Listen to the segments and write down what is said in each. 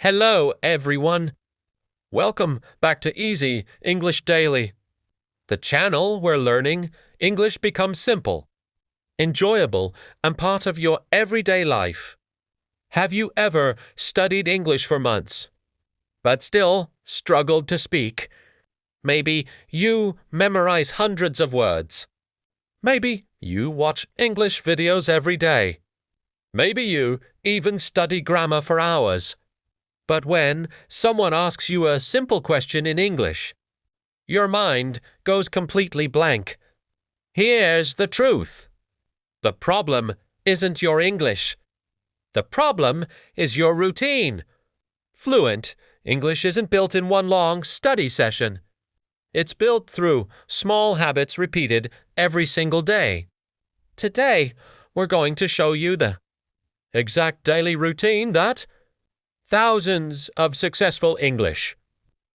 Hello, everyone. Welcome back to Easy English Daily, the channel where learning English becomes simple, enjoyable, and part of your everyday life. Have you ever studied English for months, but still struggled to speak? Maybe you memorize hundreds of words. Maybe you watch English videos every day. Maybe you even study grammar for hours. But when someone asks you a simple question in English, your mind goes completely blank. Here's the truth. The problem isn't your English. The problem is your routine. Fluent English isn't built in one long study session. It's built through small habits repeated every single day. Today, we're going to show you the exact daily routine that thousands of successful English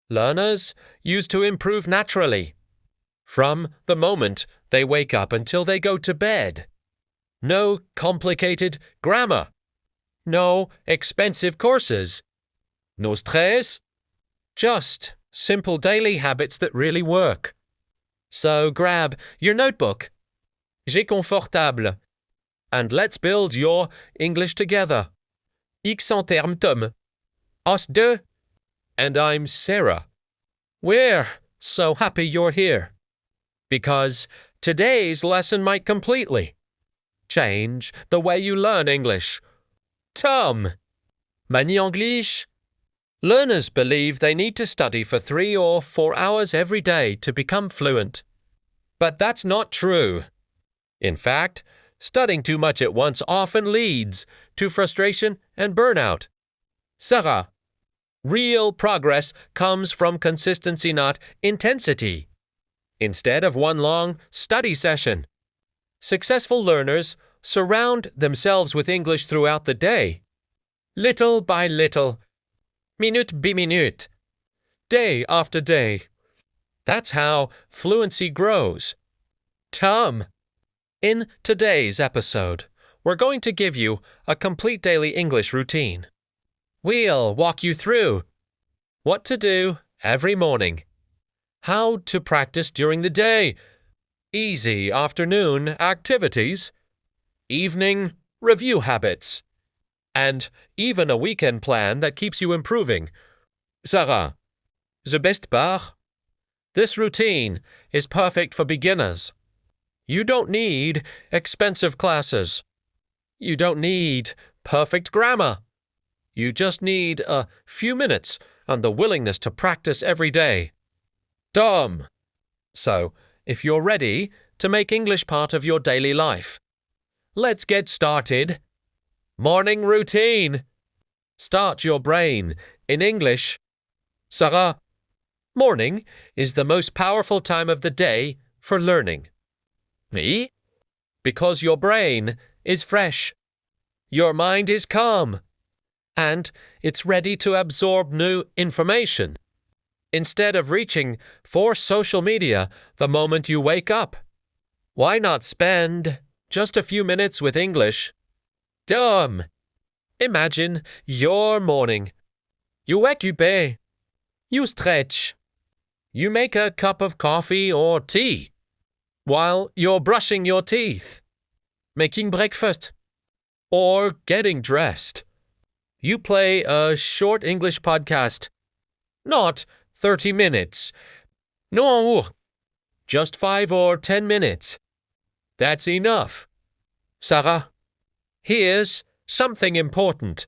learners use to improve naturally, from the moment they wake up until they go to bed. No complicated grammar. No expensive courses. No stress. Just simple daily habits that really work. So grab your notebook. J'ai confortable. And let's build your English together. X en termes Tom. Us deux. And I'm Sarah. We're so happy you're here, because today's lesson might completely change the way you learn English. Tom. Mani English? Learners believe they need to study for 3 or 4 hours every day to become fluent. But that's not true. In fact, studying too much at once often leads to frustration and burnout. Sarah. Real progress comes from consistency, not intensity. Instead of one long study session. Successful learners surround themselves with English throughout the day. Little by little. Minute by minute. Day after day. That's how fluency grows. Tom. In today's episode, we're going to give you a complete daily English routine. We'll walk you through what to do every morning, how to practice during the day, easy afternoon activities, evening review habits, and even a weekend plan that keeps you improving. Sarah, the best part? This routine is perfect for beginners. You don't need expensive classes. You don't need perfect grammar. You just need a few minutes and the willingness to practice every day. Tom. So, if you're ready to make English part of your daily life, let's get started. Morning routine. Start your brain in English. Sarah. Morning is the most powerful time of the day for learning. Me? Because your brain is fresh. Your mind is calm. And it's ready to absorb new information, instead of reaching for social media the moment you wake up. Why not spend just a few minutes with English? Tom. Imagine your morning. You occupy. You stretch. You make a cup of coffee or tea while you're brushing your teeth, making breakfast, or getting dressed. You play a short English podcast. Not 30 minutes. No, just 5 or 10 minutes. That's enough. Sarah, here's something important.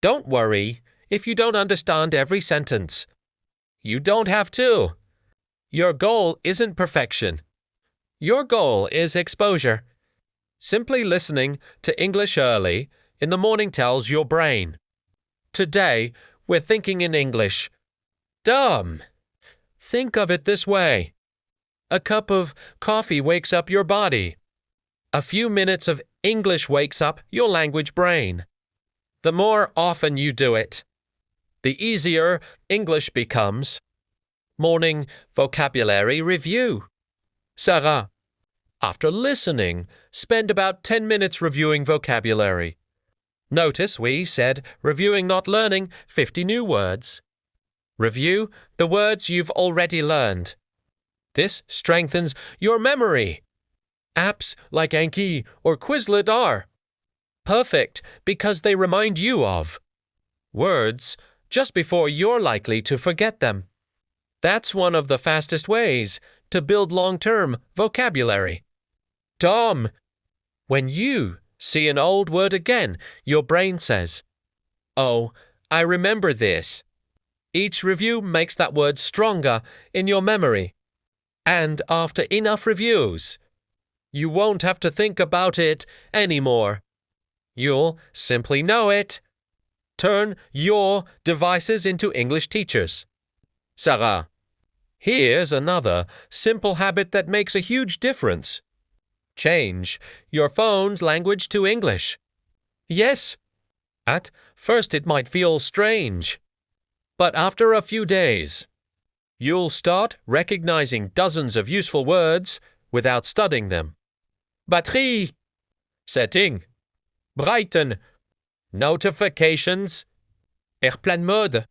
Don't worry if you don't understand every sentence. You don't have to. Your goal isn't perfection. Your goal is exposure. Simply listening to English early in the morning tells your brain, today we're thinking in English. Dumb. Think of it this way. A cup of coffee wakes up your body. A few minutes of English wakes up your language brain. The more often you do it, the easier English becomes. Morning vocabulary review. Sarah. After listening, spend about 10 minutes reviewing vocabulary. Notice we said reviewing, not learning, 50 new words. Review the words you've already learned. This strengthens your memory. Apps like Anki or Quizlet are perfect because they remind you of words just before you're likely to forget them. That's one of the fastest ways to build long-term vocabulary. Tom, when you see an old word again, your brain says, "Oh, I remember this." Each review makes that word stronger in your memory. And after enough reviews, you won't have to think about it anymore. You'll simply know it. Turn your devices into English teachers. Sarah, here's another simple habit that makes a huge difference. Change your phone's language to English. Yes, at first it might feel strange, but after a few days, you'll start recognizing dozens of useful words without studying them. Batterie, setting, brighten, notifications, airplane mode,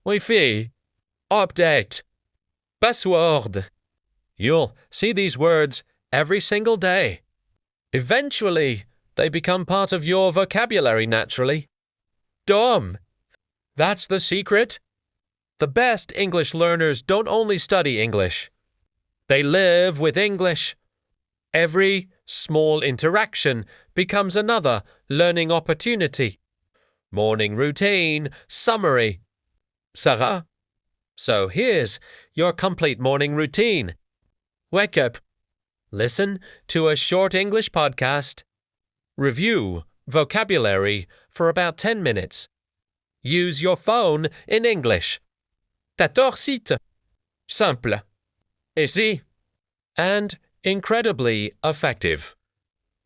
Wi-Fi, update, password. You'll see these words every single day. Eventually, they become part of your vocabulary naturally. Dumb. That's the secret. The best English learners don't only study English. They live with English. Every small interaction becomes another learning opportunity. Morning routine, summary. Sarah? So here's your complete morning routine. Wake up. Listen to a short English podcast. Review vocabulary for about 10 minutes. Use your phone in English. 14 sites. Simple. Easy. And incredibly effective.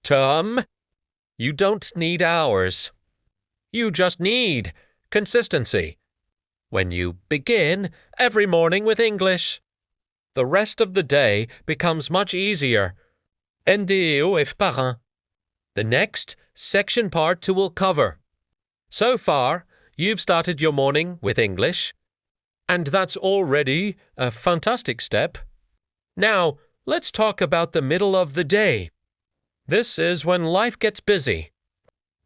Tom, you don't need hours. You just need consistency. When you begin every morning with English, the rest of the day becomes much easier. NDO parent. The next section part 2 will cover. So far, you've started your morning with English, and that's already a fantastic step. Now, let's talk about the middle of the day. This is when life gets busy.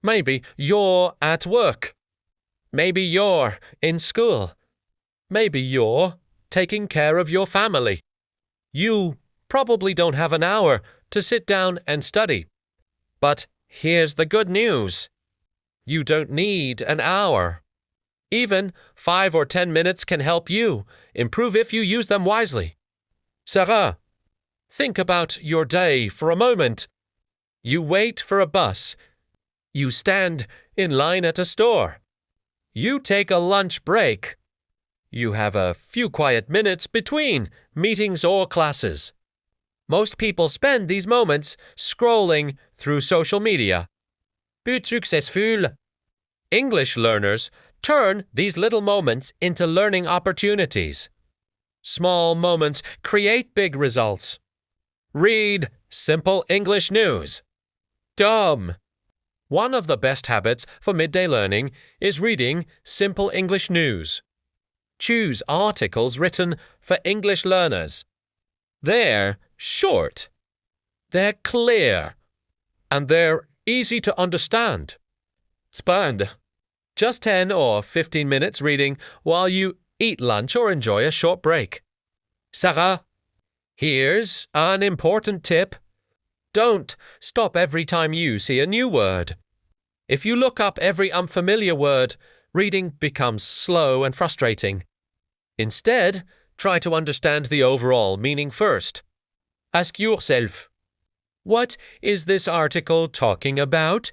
Maybe you're at work. Maybe you're in school. Maybe you're taking care of your family. You probably don't have an hour to sit down and study. But here's the good news. You don't need an hour. Even 5 or 10 minutes can help you improve if you use them wisely. Sarah, think about your day for a moment. You wait for a bus. You stand in line at a store. You take a lunch break. You have a few quiet minutes between meetings or classes. Most people spend these moments scrolling through social media. But successful. English learners turn these little moments into learning opportunities. Small moments create big results. Read simple English news. Dumb. One of the best habits for midday learning is reading simple English news. Choose articles written for English learners. They're short. They're clear. And they're easy to understand. Spend just 10 or 15 minutes reading while you eat lunch or enjoy a short break. Sarah, here's an important tip. Don't stop every time you see a new word. If you look up every unfamiliar word, reading becomes slow and frustrating. Instead, try to understand the overall meaning first. Ask yourself, what is this article talking about?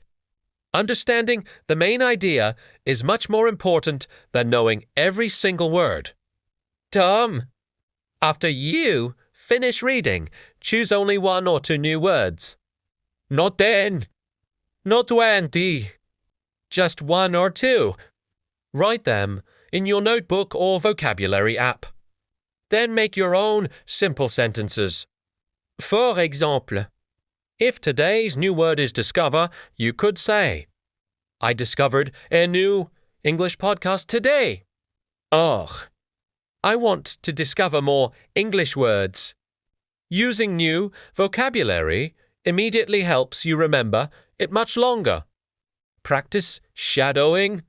Understanding the main idea is much more important than knowing every single word. Tom, after you finish reading, choose only 1 or 2 new words. Not 10. Not 20. Just 1 or 2. Write them in your notebook or vocabulary app. Then make your own simple sentences. For example, if today's new word is discover, you could say, I discovered a new English podcast today. Oh, I want to discover more English words. Using new vocabulary immediately helps you remember it much longer. Practice shadowing.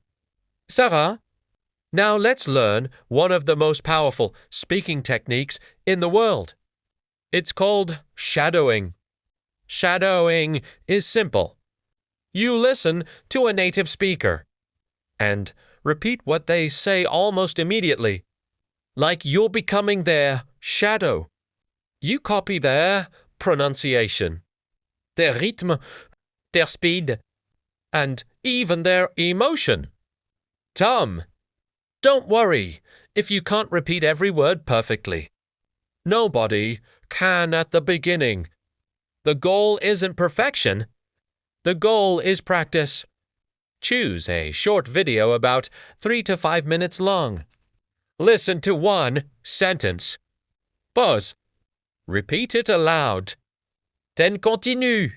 Sarah, now let's learn one of the most powerful speaking techniques in the world. It's called shadowing. Shadowing is simple. You listen to a native speaker and repeat what they say almost immediately, like you're becoming their shadow. You copy their pronunciation, their rythme, their speed, and even their emotion. Tom, don't worry if you can't repeat every word perfectly. Nobody can at the beginning. The goal isn't perfection. The goal is practice. Choose a short video about 3 to 5 minutes long. Listen to one sentence. Pause. Repeat it aloud. Then continue.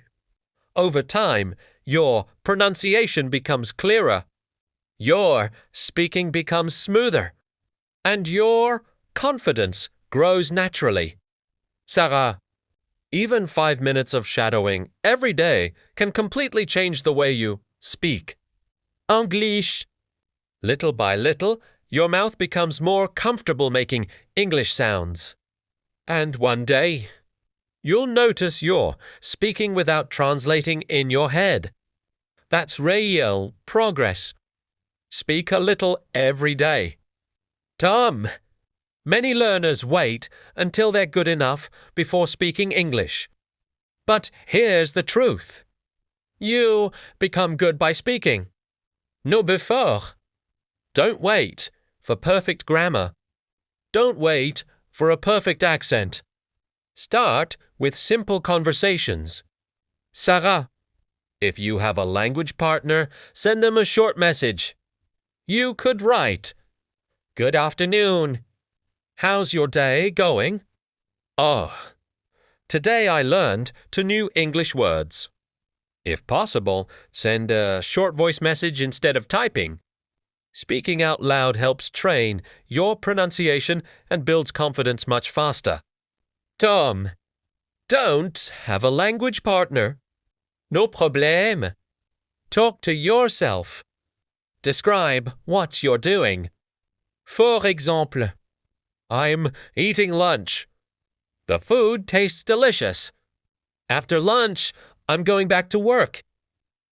Over time, your pronunciation becomes clearer. Your speaking becomes smoother. And your confidence grows naturally. Sarah, even 5 minutes of shadowing every day can completely change the way you speak. English. Little by little, your mouth becomes more comfortable making English sounds. And one day, you'll notice you're speaking without translating in your head. That's real progress. Speak a little every day. Tom, many learners wait until they're good enough before speaking English. But here's the truth. You become good by speaking. No before. Don't wait for perfect grammar. Don't wait for a perfect accent. Start with simple conversations. Sarah, if you have a language partner, send them a short message. You could write, "Good afternoon. How's your day going?" Oh, today I learned 2 new English words. If possible, send a short voice message instead of typing. Speaking out loud helps train your pronunciation and builds confidence much faster. Tom, don't have a language partner. No problème. Talk to yourself. Describe what you're doing. For example, I'm eating lunch. The food tastes delicious. After lunch, I'm going back to work.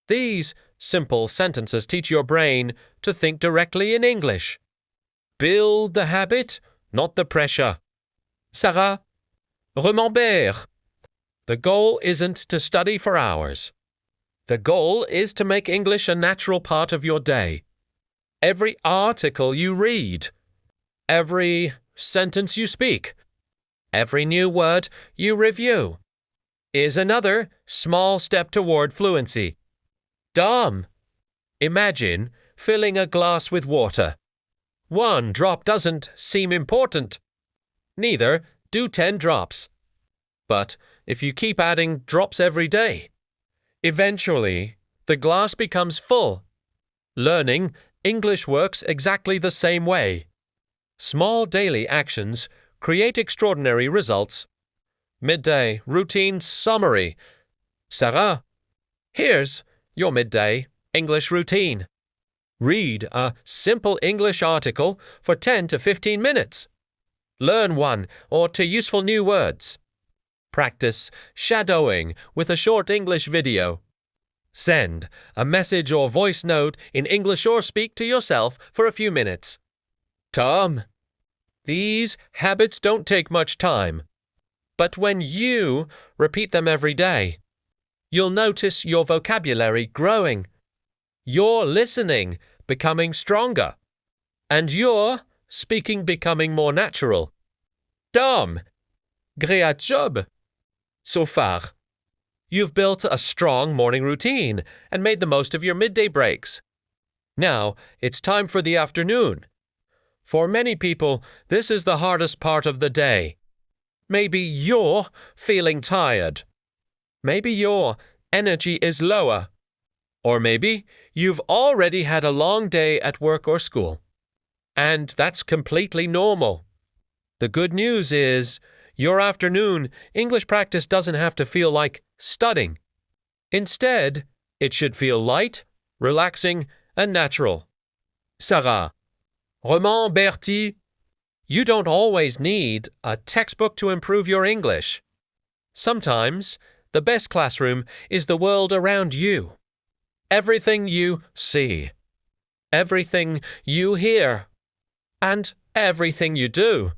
These simple sentences teach your brain to think directly in English. Build the habit, not the pressure. Sarah, remember, the goal isn't to study for hours. The goal is to make English a natural part of your day. Every article you read, every sentence you speak, every new word you review is another small step toward fluency. Tom, imagine filling a glass with water. 1 drop doesn't seem important. Neither do 10 drops. But if you keep adding drops every day, eventually the glass becomes full. Learning English works exactly the same way. Small daily actions create extraordinary results. Midday routine summary. Sarah, here's your midday English routine. Read a simple English article for 10 to 15 minutes. Learn 1 or 2 useful new words. Practice shadowing with a short English video. Send a message or voice note in English or speak to yourself for a few minutes. Tom, these habits don't take much time. But when you repeat them every day, you'll notice your vocabulary growing, your listening becoming stronger, and your speaking becoming more natural. Tom, great job. So far, you've built a strong morning routine and made the most of your midday breaks. Now, it's time for the afternoon. For many people, this is the hardest part of the day. Maybe you're feeling tired. Maybe your energy is lower. Or maybe you've already had a long day at work or school. And that's completely normal. The good news is, your afternoon English practice doesn't have to feel like studying. Instead, it should feel light, relaxing, and natural. Sarah, Roman Bertie, you don't always need a textbook to improve your English. Sometimes, the best classroom is the world around you. Everything you see, everything you hear, and everything you do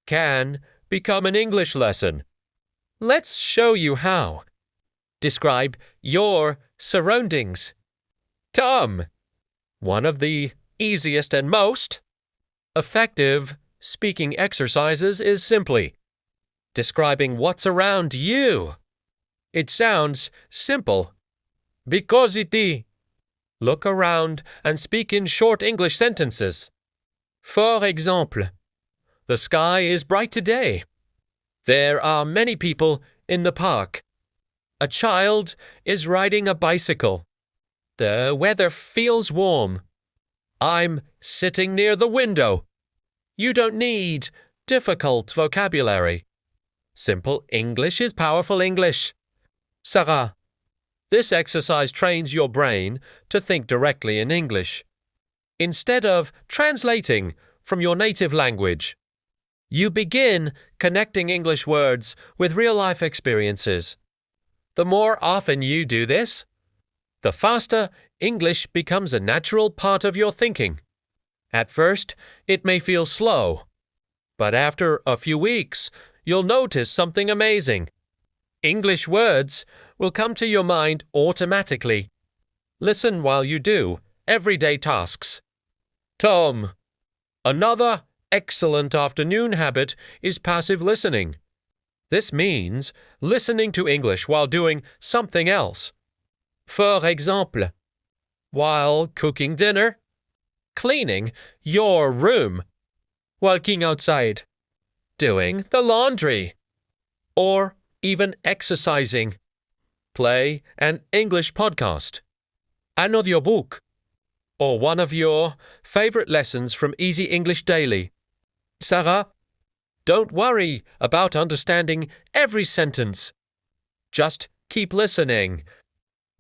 can become an English lesson. Let's show you how. Describe your surroundings. Tom, one of the easiest and most effective speaking exercises is simply describing what's around you. It sounds simple. Vicosity. Look around and speak in short English sentences. For example, the sky is bright today. There are many people in the park. A child is riding a bicycle. The weather feels warm. I'm sitting near the window. You don't need difficult vocabulary. Simple English is powerful English. Sarah, this exercise trains your brain to think directly in English, instead of translating from your native language. You begin connecting English words with real-life experiences. The more often you do this, the faster English becomes a natural part of your thinking. At first, it may feel slow, but after a few weeks, you'll notice something amazing. English words will come to your mind automatically. Listen while you do everyday tasks. Tom, another excellent afternoon habit is passive listening. This means listening to English while doing something else. For example, while cooking dinner, cleaning your room, walking outside, doing the laundry, or even exercising. Play an English podcast, an audiobook, or one of your favorite lessons from Easy English Daily. Sarah, don't worry about understanding every sentence. Just keep listening.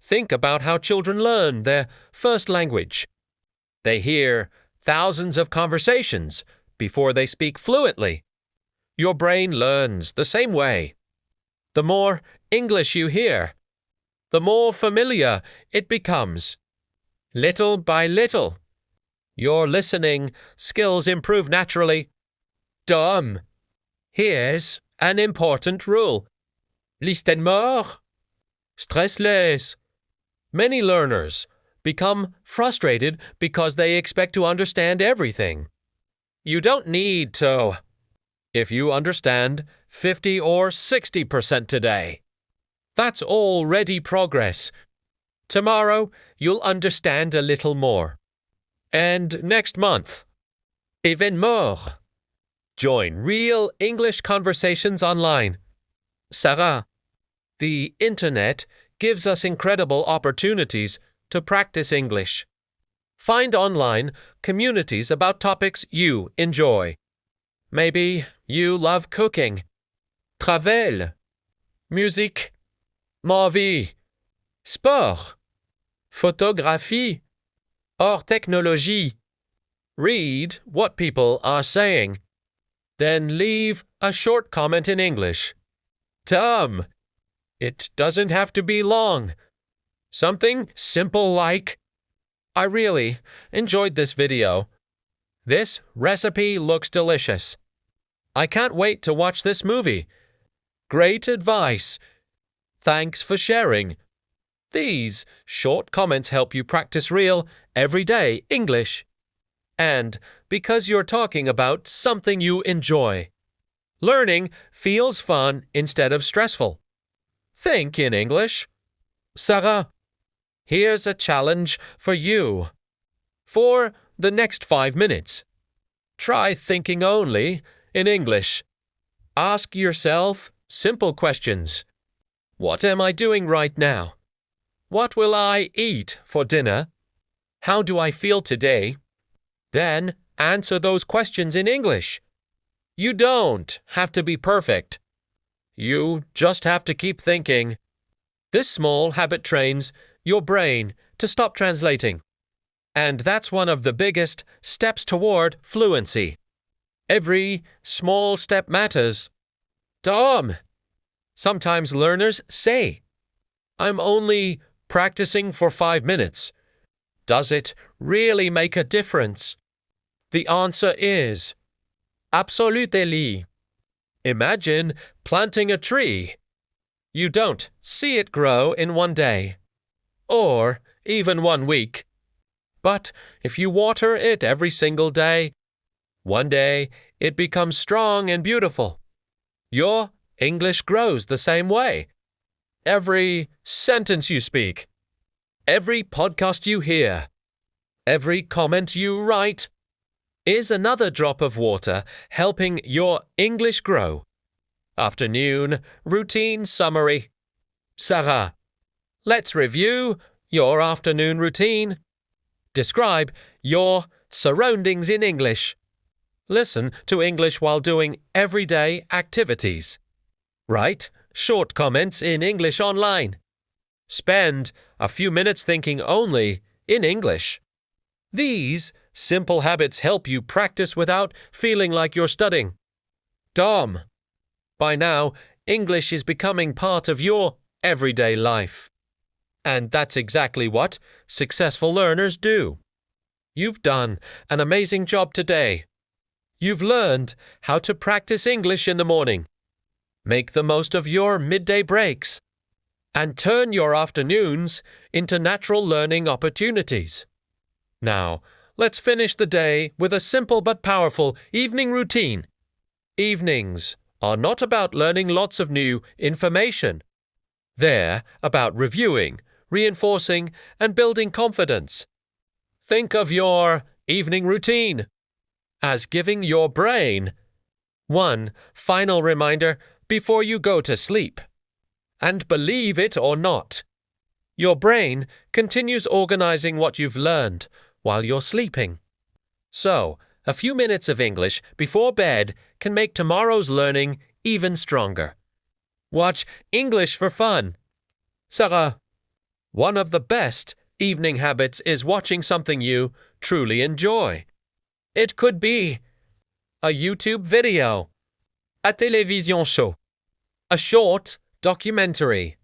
Think about how children learn their first language. They hear thousands of conversations before they speak fluently. Your brain learns the same way. The more English you hear, the more familiar it becomes. Little by little, your listening skills improve naturally. Tom, here's an important rule. Listen more. Stress less. Many learners become frustrated because they expect to understand everything. You don't need to. If you understand 50 or 60% today, that's already progress. Tomorrow, you'll understand a little more. And next month, even more. Join real English conversations online. Sarah, the internet gives us incredible opportunities to practice English. Find online communities about topics you enjoy. Maybe you love cooking, travel, musique, ma vie, sport, photographie, or technologie. Read what people are saying. Then leave a short comment in English. Tom, it doesn't have to be long. Something simple like, I really enjoyed this video. This recipe looks delicious. I can't wait to watch this movie. Great advice. Thanks for sharing. These short comments help you practice real, everyday English. And because you're talking about something you enjoy. Learning feels fun instead of stressful. Think in English. Sarah, here's a challenge for you. For the next 5 minutes, try thinking only in English. Ask yourself simple questions. What am I doing right now? What will I eat for dinner? How do I feel today? Then answer those questions in English. You don't have to be perfect. You just have to keep thinking. This small habit trains your brain to stop translating. And that's one of the biggest steps toward fluency. Every small step matters. Tom, sometimes learners say, I'm only practicing for 5 minutes. Does it really make a difference? The answer is absolutely. Imagine planting a tree. You don't see it grow in one day, or even 1 week. But if you water it every single day, one day it becomes strong and beautiful. Your English grows the same way. Every sentence you speak, every podcast you hear, every comment you write is another drop of water helping your English grow. Afternoon routine summary. Sarah, let's review your afternoon routine. Describe your surroundings in English. Listen to English while doing everyday activities. Write short comments in English online. Spend a few minutes thinking only in English. These simple habits help you practice without feeling like you're studying. Tom, by now, English is becoming part of your everyday life. And that's exactly what successful learners do. You've done an amazing job today. You've learned how to practice English in the morning. Make the most of your midday breaks. And turn your afternoons into natural learning opportunities. Now, let's finish the day with a simple but powerful evening routine. Evenings are not about learning lots of new information. They're about reviewing, reinforcing, and building confidence. Think of your evening routine as giving your brain one final reminder before you go to sleep. And believe it or not, your brain continues organizing what you've learned while you're sleeping. So, a few minutes of English before bed can make tomorrow's learning even stronger. Watch English for fun. Sarah, one of the best evening habits is watching something you truly enjoy. It could be a YouTube video, a télévision show, a short documentary,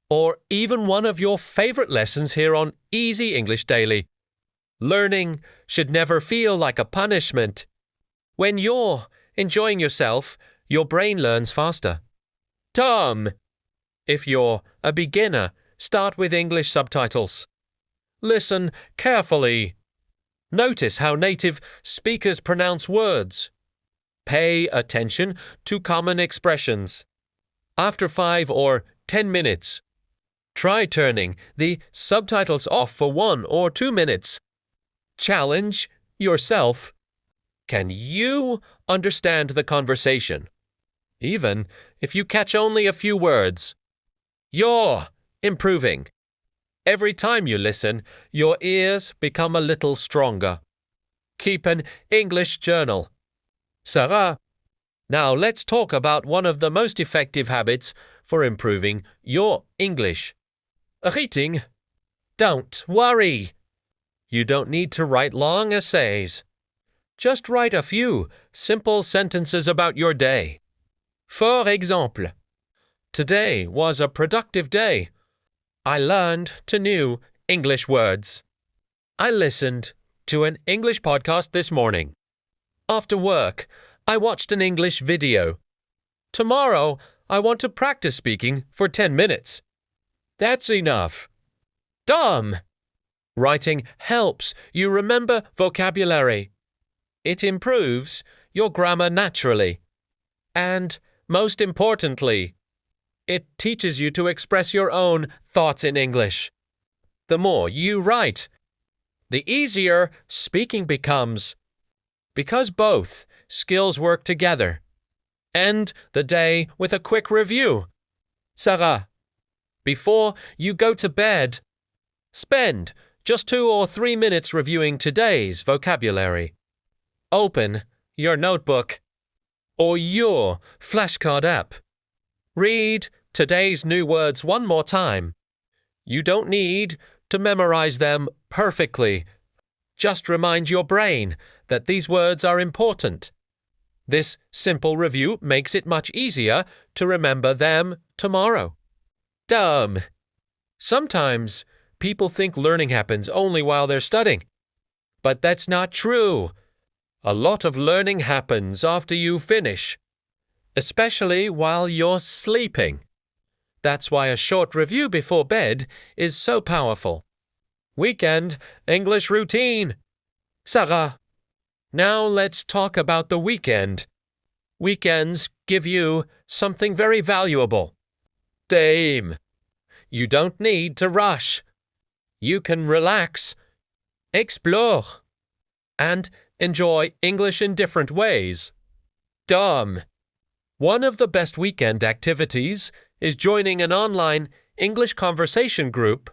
or even one of your favorite lessons here on Easy English Daily. Learning should never feel like a punishment. When you're enjoying yourself, your brain learns faster. Tom, if you're a beginner, start with English subtitles. Listen carefully. Notice how native speakers pronounce words. Pay attention to common expressions. After 5 or 10 minutes, try turning the subtitles off for 1 or 2 minutes. Challenge yourself. Can you understand the conversation? Even if you catch only a few words. You're improving. Every time you listen, your ears become a little stronger. Keep an English journal. Sarah, now let's talk about one of the most effective habits for improving your English. Reading. Don't worry. You don't need to write long essays. Just write a few simple sentences about your day. For example, today was a productive day. I learned 2 new English words. I listened to an English podcast this morning. After work, I watched an English video. Tomorrow, I want to practice speaking for 10 minutes. That's enough. Dumb. Writing helps you remember vocabulary. It improves your grammar naturally. And, most importantly, it teaches you to express your own thoughts in English. The more you write, the easier speaking becomes. Because both skills work together. End the day with a quick review. Sarah, Before you go to bed, spend just 2 or 3 minutes reviewing today's vocabulary. Open your notebook or your flashcard app. Read today's new words one more time. You don't need to memorize them perfectly. Just remind your brain that these words are important. This simple review makes it much easier to remember them tomorrow. Dumb. Sometimes people think learning happens only while they're studying. But that's not true. A lot of learning happens after you finish, especially while you're sleeping. That's why a short review before bed is so powerful. Weekend English routine. Sarah. Now let's talk about the weekend. Weekends give you something very valuable. Time. You don't need to rush. You can relax, explore, and enjoy English in different ways. Dumb. One of the best weekend activities is joining an online English conversation group.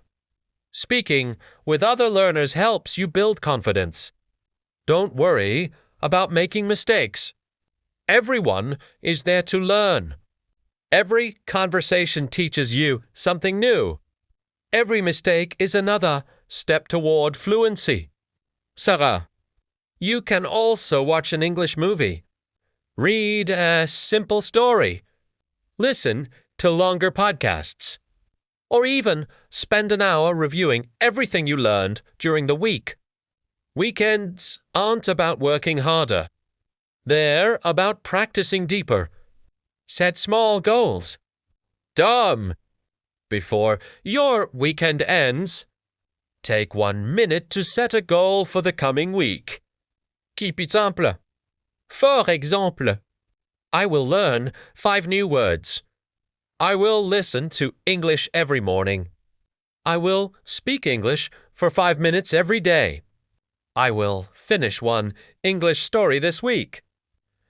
Speaking with other learners helps you build confidence. Don't worry about making mistakes. Everyone is there to learn. Every conversation teaches you something new. Every mistake is another step toward fluency. Sarah, you can also watch an English movie, read a simple story, listen to longer podcasts, or even spend an hour reviewing everything you learned during the week. Weekends aren't about working harder. They're about practicing deeper. Set small goals. Dumb. Before your weekend ends, take 1 minute to set a goal for the coming week. Keep it simple. For example, I will learn 5 new words. I will listen to English every morning. I will speak English for 5 minutes every day. I will finish one English story this week.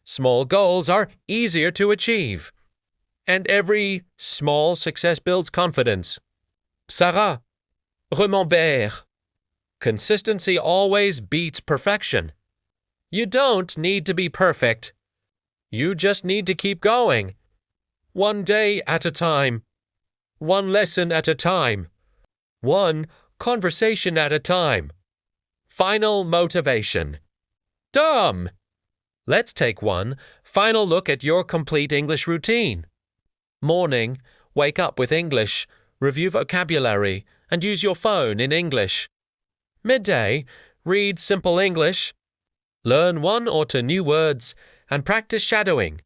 Small goals are easier to achieve. And every small success builds confidence. Sarah, remember, consistency always beats perfection. You don't need to be perfect. You just need to keep going. One day at a time. One lesson at a time. One conversation at a time. Final motivation. Dumb. Let's take one final look at your complete English routine. Morning, wake up with English, review vocabulary, and use your phone in English. Midday, read simple English, learn 1 or 2 new words, and practice shadowing.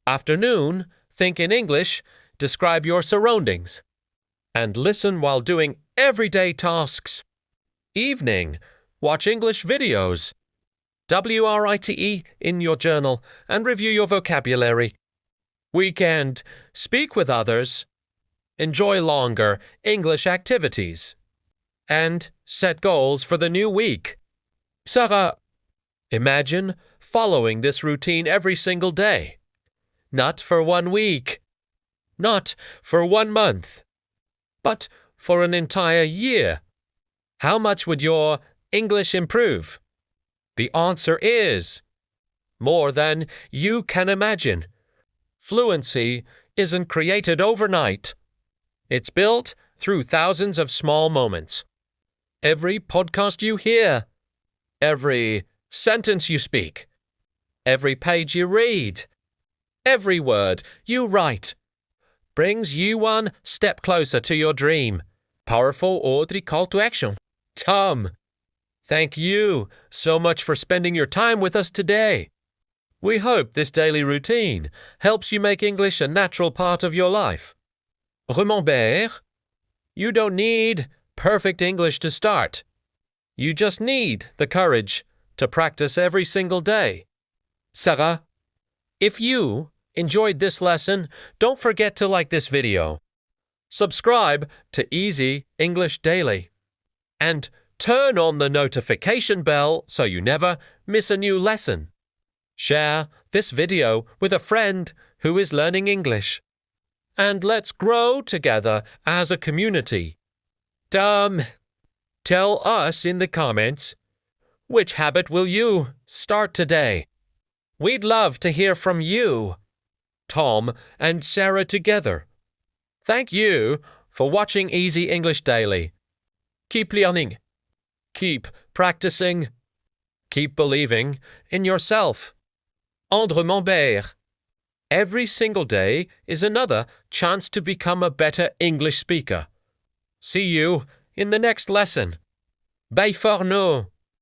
Afternoon, think in English, describe your surroundings, and listen while doing everyday tasks. Evening, watch English videos. WRITE in your journal and review your vocabulary. Weekend, speak with others. Enjoy longer English activities. And set goals for the new week. Sarah, imagine following this routine every single day. Not for 1 week. Not for 1 month. But for an entire year. How much would your English improve? The answer is more than you can imagine. Fluency isn't created overnight. It's built through thousands of small moments. Every podcast you hear, every sentence you speak, every page you read, every word you write brings you 1 step closer to your dream. Powerful Audrey call to action. Tom, thank you so much for spending your time with us today. We hope this daily routine helps you make English a natural part of your life. Remember, you don't need perfect English to start. You just need the courage to practice every single day. Sarah, if you enjoyed this lesson, don't forget to like this video. Subscribe to Easy English Daily. And turn on the notification bell so you never miss a new lesson. Share this video with a friend who is learning English. and let's grow together as a community. Tell us in the comments, which habit will you start today? We'd love to hear from you, Tom and Sarah together. Thank you for watching Easy English Daily. Keep learning. Keep practicing. Keep believing in yourself. Andre Montbert. Every single day is another chance to become a better English speaker. See you in the next lesson. Bye for now.